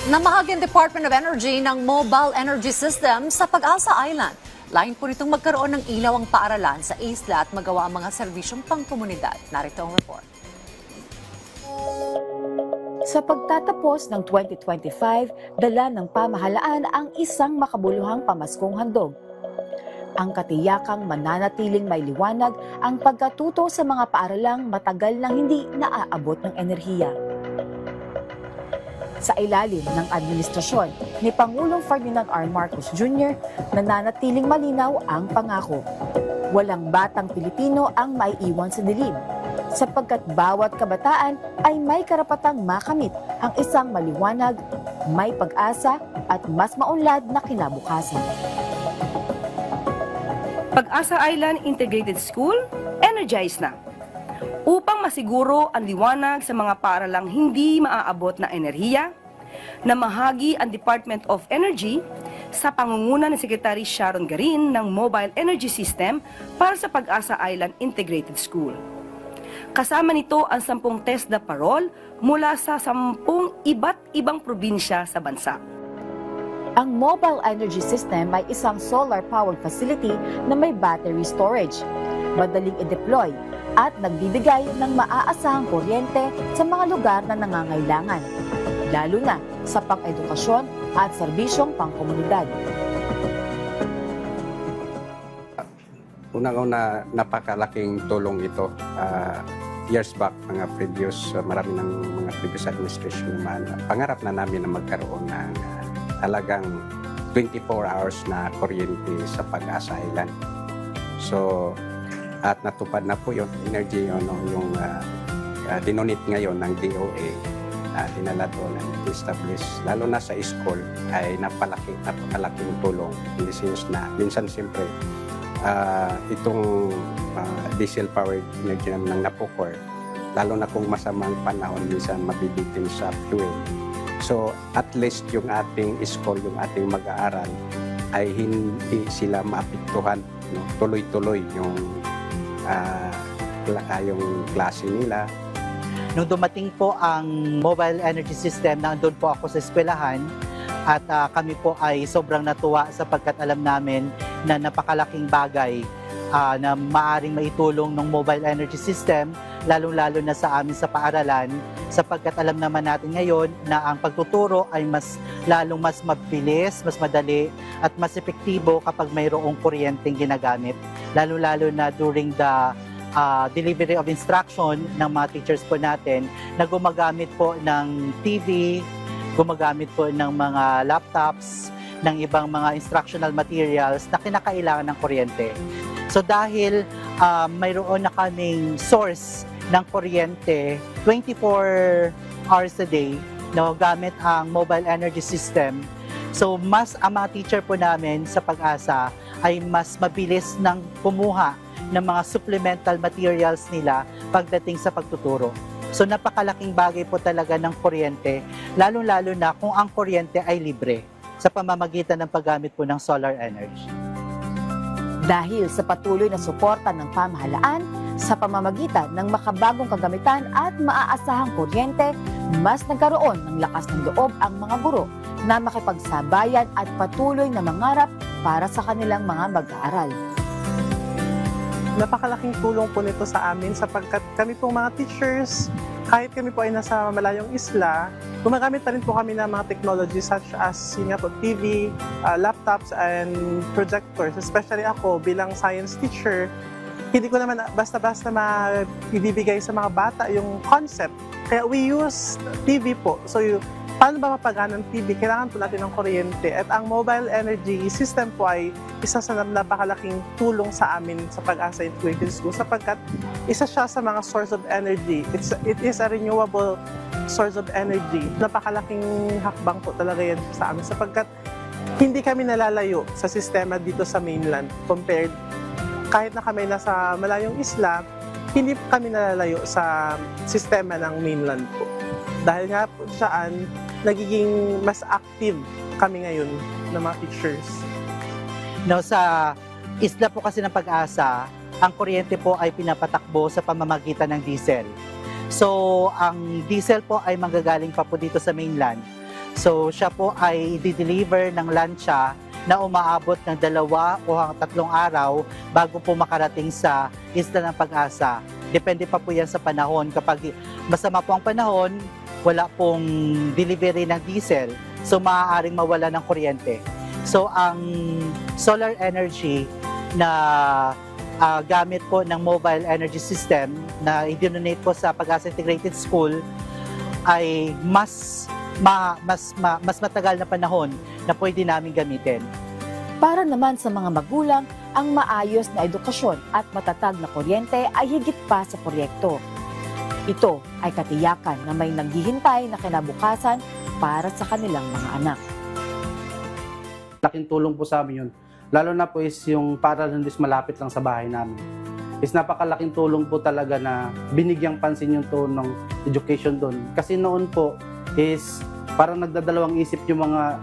Namahagi ang Department of Energy ng mobile energy system sa Pag-asa Island. Lain po nitong magkaroon ng ilaw ang paaralan sa isla at magawa ang mga serbisyong pangkomunidad. Narito ang report. Sa pagtatapos ng 2025, dala ng pamahalaan ang isang makabuluhang pamaskong handog. Ang katiyakang mananatiling may liwanag ang pagkatuto sa mga paaralang matagal nang hindi naaabot ng enerhiya. Sa ilalim ng administrasyon ni Pangulong Ferdinand R. Marcos Jr., nananatiling malinaw ang pangako. Walang batang Pilipino ang maiiwan sa dilim, sapagkat bawat kabataan ay may karapatang makamit ang isang maliwanag, may pag-asa at mas maunlad na kinabukasan. Pag-asa Island Integrated School, energized na. Upang masiguro ang liwanag sa mga paaralang hindi maaabot na enerhiya, namahagi ang Department of Energy sa pangunguna ni Secretary Sharon Garin ng Mobile Energy System para sa Pag-asa Island Integrated School. Kasama nito ang 10 TESDA parol mula sa 10 iba't ibang probinsya sa bansa. Ang mobile energy system ay isang solar-powered facility na may battery storage, madaling i-deploy, at nagbibigay ng maaasahang kuryente sa mga lugar na nangangailangan, lalo na sa pang-edukasyon at serbisyong pangkomunidad. Unang-una, napakalaking tulong ito. Years back, marami ng mga previous administration naman, pangarap na namin na magkaroon ng talagang 24 hours na kuryente sa Pag-asa Island. So, at natupad na po yung energy, yung dinonate ngayon ng DOA, dinala doon and establish, lalo na sa school, ay napakalaking tulong in the sense na minsan siyempre itong diesel-powered energy naman ng napukor, lalo na kung masamang panahon, minsan mabibitin sa fuel. So at least yung ating school, yung ating mag-aaral, ay hindi sila maapektuhan, no? Tuloy-tuloy yung klase nila. Nung dumating po ang mobile energy system, nandun po ako sa eskwelahan at kami po ay sobrang natuwa sapagkat alam namin na napakalaking bagay na maaring maitulong ng mobile energy system, lalong-lalo na sa amin sa paaralan, sapagkat alam naman natin ngayon na ang pagtuturo ay lalong mas mabilis, mas madali at mas epektibo kapag mayroong kuryenteng ginagamit, lalo-lalo na during the delivery of instruction ng mga teachers po natin na gumagamit po ng TV, gumagamit po ng mga laptops, ng ibang mga instructional materials na kinakailangan ng kuryente. So dahil mayroon na kaming source ng kuryente 24 hours a day na gamit ang mobile energy system, so ang mga teacher po namin sa Pag-asa ay mas mabilis nang kumuha ng mga supplemental materials nila pagdating sa pagtuturo. So napakalaking bagay po talaga ng kuryente, lalo-lalo na kung ang kuryente ay libre sa pamamagitan ng paggamit po ng solar energy. Dahil sa patuloy na suporta ng pamahalaan sa pamamagitan ng makabagong kagamitan at maaasahang kuryente, mas nagkaroon ng lakas ng loob ang mga guro na makipagsabayan at patuloy na mangarap para sa kanilang mga mag-aaral. Napakalaking tulong po nito sa amin sapagkat kami pong mga teachers, kahit kami po ay nasa malayong isla, gumagamit pa rin po kami ng mga technology such as TV, laptops, and projectors. Especially ako bilang science teacher, hindi ko naman basta-basta ibibigay sa mga bata yung concept. Kaya we use TV po. So paano ba mapagana ng TV? Kailangan po natin ng kuryente. At ang mobile energy system po ay isa sa napakalaking tulong sa amin sa Pag-asa Integrated School sapagkat isa siya sa mga source of energy. It is a renewable source of energy. Napakalaking hakbang po talaga yan sa amin sapagkat hindi kami nalalayo sa sistema dito sa mainland compared kahit na kami nasa malayong isla, hindi kami nalalayo sa sistema ng mainland po. Dahil nga po siyaan, nagiging mas active kami ngayon ng mga teachers. No, sa isla po kasi ng Pag-asa, ang kuryente po ay pinapatakbo sa pamamagitan ng diesel. So, ang diesel po ay manggagaling pa po dito sa mainland. So siya po ay i-deliver ng lansya na umaabot ng 2 o 3 araw bago po makarating sa Isla ng Pag-asa. Depende pa po yan sa panahon. Kapag masama po ang panahon, wala pong delivery ng diesel, so maaaring mawala ng kuryente. So ang solar energy na gamit po ng mobile energy system na i-donate po sa Pag-asa Integrated School ay mas matagal na panahon na pwede namin gamitin. Para naman sa mga magulang, ang maayos na edukasyon at matatag na kuryente ay higit pa sa proyekto. Ito ay katiyakan na may naghihintay na kinabukasan para sa kanilang mga anak. Laking tulong po sa amin yun. Lalo na po is yung paaralan is malapit lang sa bahay namin. Is napakalaking tulong po talaga na binigyang pansin yung tono ng education doon. Kasi noon po is parang nagdadalawang isip yung mga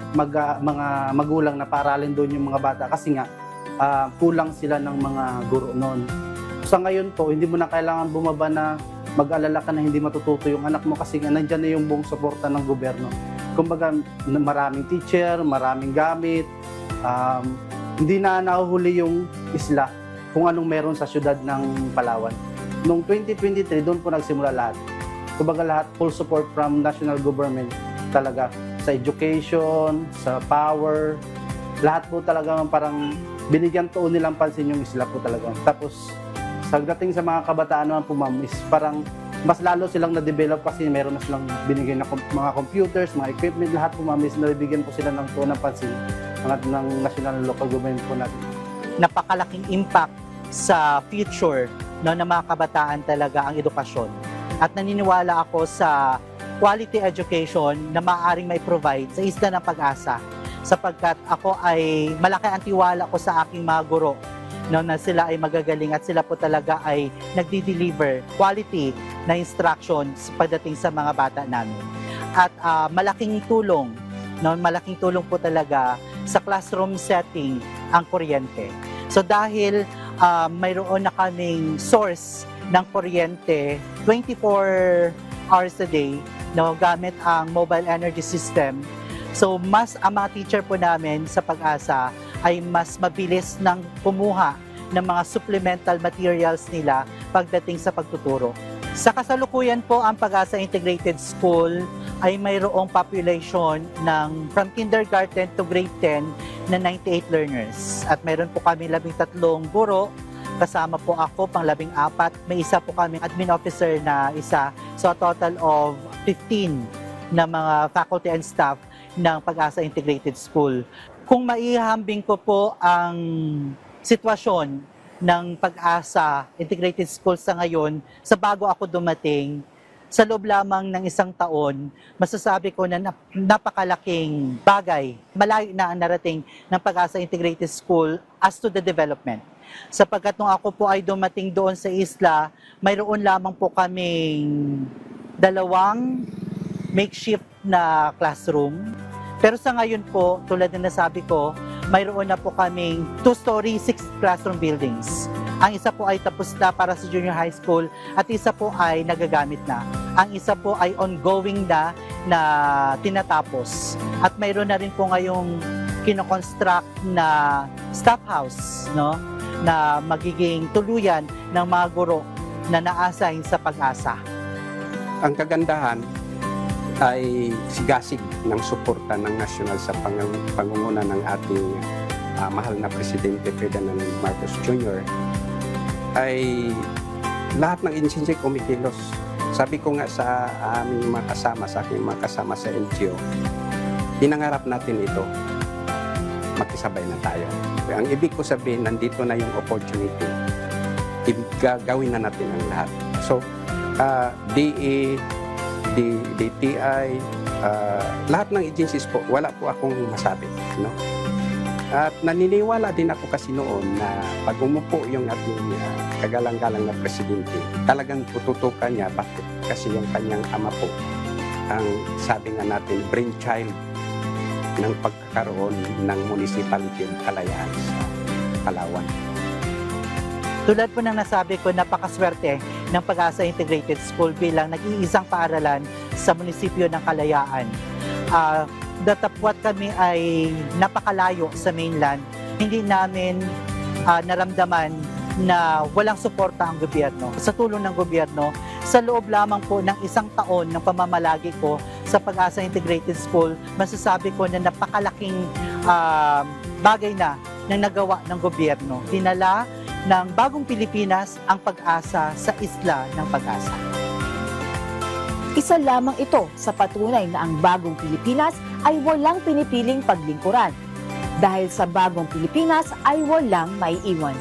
magulang na paralin doon yung mga bata kasi nga kulang sila ng mga guro noon. Sa ngayon po, hindi mo na kailangan bumaba na mag-alala ka na hindi matututo yung anak mo kasi nga nandyan na yung buong suporta ng gobyerno. Kumbaga maraming teacher, maraming gamit, hindi na nahuhuli yung isla kung anong meron sa syudad ng Palawan. Noong 2023, doon po nagsimula lahat. Kumbaga lahat, full support from national government talaga sa education, sa power, lahat po talaga parang binigyan tuon nilang pansin yung isla po talaga. Tapos, pagdating sa mga kabataan naman po ma'am, is parang mas lalo silang na-develop kasi meron na silang binigay na mga computers, mga equipment, lahat po ma'am, is nabibigyan po sila ng tuon ng pansin ng national and local government po natin. Napakalaking impact sa future ng mga kabataan talaga ang edukasyon. At naniniwala ako sa quality education na maaaring may provide sa Isla ng Pag-asa sapagkat ako ay malaki ang tiwala ko sa aking mga guro na sila ay magagaling at sila po talaga ay nagdi-deliver quality na instructions pagdating sa mga bata namin. At malaking tulong po talaga sa classroom setting ang kuryente. So dahil mayroon na kaming source ng kuryente 24 hours a day gamit ang mobile energy system, so mas ang mga teacher po namin sa Pag-asa ay mas mabilis nang kumuha ng mga supplemental materials nila pagdating sa pagtuturo. Sa kasalukuyan po, ang Pag-asa Integrated School ay mayroong population ng from kindergarten to grade 10 na 98 learners. At mayroon po kami 13 guro, kasama po ako pang 14, may isa po kami admin officer na isa. So a total of 15 na mga faculty and staff ng Pag-asa Integrated School. Kung maihambing ko po ang sitwasyon ng Pag-asa Integrated School sa ngayon, sa bago ako dumating, sa loob lamang ng 1 taon, masasabi ko na napakalaking bagay, malayo na ang narating ng Pag-asa Integrated School as to the development. Sapagkat nung ako po ay dumating doon sa isla, mayroon lamang po kaming 2 makeshift na classroom. Pero sa ngayon po, tulad ng nasabi ko, mayroon na po kaming 2-story, 6 classroom buildings. Ang isa po ay tapos na para sa junior high school at isa po ay nagagamit na. Ang isa po ay ongoing na tinatapos. At mayroon na rin po ngayong kinoconstruct na staff house, na magiging tuluyan ng mga guro na na-assign sa Pag-asa. Ang kagandahan ay sigasig ng suporta ng nasyonal sa pangunguna ng ating mahal na Presidente Ferdinand Marcos Jr. ay lahat ng agency kumikilos. Sabi ko nga sa aming mga kasama, sa aking mga kasama sa LGU, pinangarap natin ito, makisabay na tayo. Ang ibig ko sabihin, nandito na yung opportunity. Gagawin na natin ang lahat. So, DE, DTI, lahat ng agencies po, wala po akong masabi. At naniniwala din ako kasi noon na pag umupo yung ating kagalang-galang na presidente, talagang tututukan niya bakit kasi yung kanyang ama po ang sabi nga natin brainchild ng pagkakaroon ng municipality ng Kalayaan sa Palawan. Tulad po ng nasabi ko, napakaswerte ng Pag-asa Integrated School bilang nag-iisang paaralan sa munisipyo ng Kalayaan. datapwat kami ay napakalayo sa mainland, hindi namin naramdaman na walang suporta ang gobyerno. Sa tulong ng gobyerno, sa loob lamang po ng 1 taon ng pamamalagi ko sa Pag-asa Integrated School, masasabi ko na napakalaking bagay na nagawa ng gobyerno. Dinala ng Bagong Pilipinas ang pag-asa sa isla ng Pag-asa. Isa lamang ito sa patunay na ang Bagong Pilipinas ay walang pinipiling paglingkuran. Dahil sa Bagong Pilipinas ay walang maiiwan.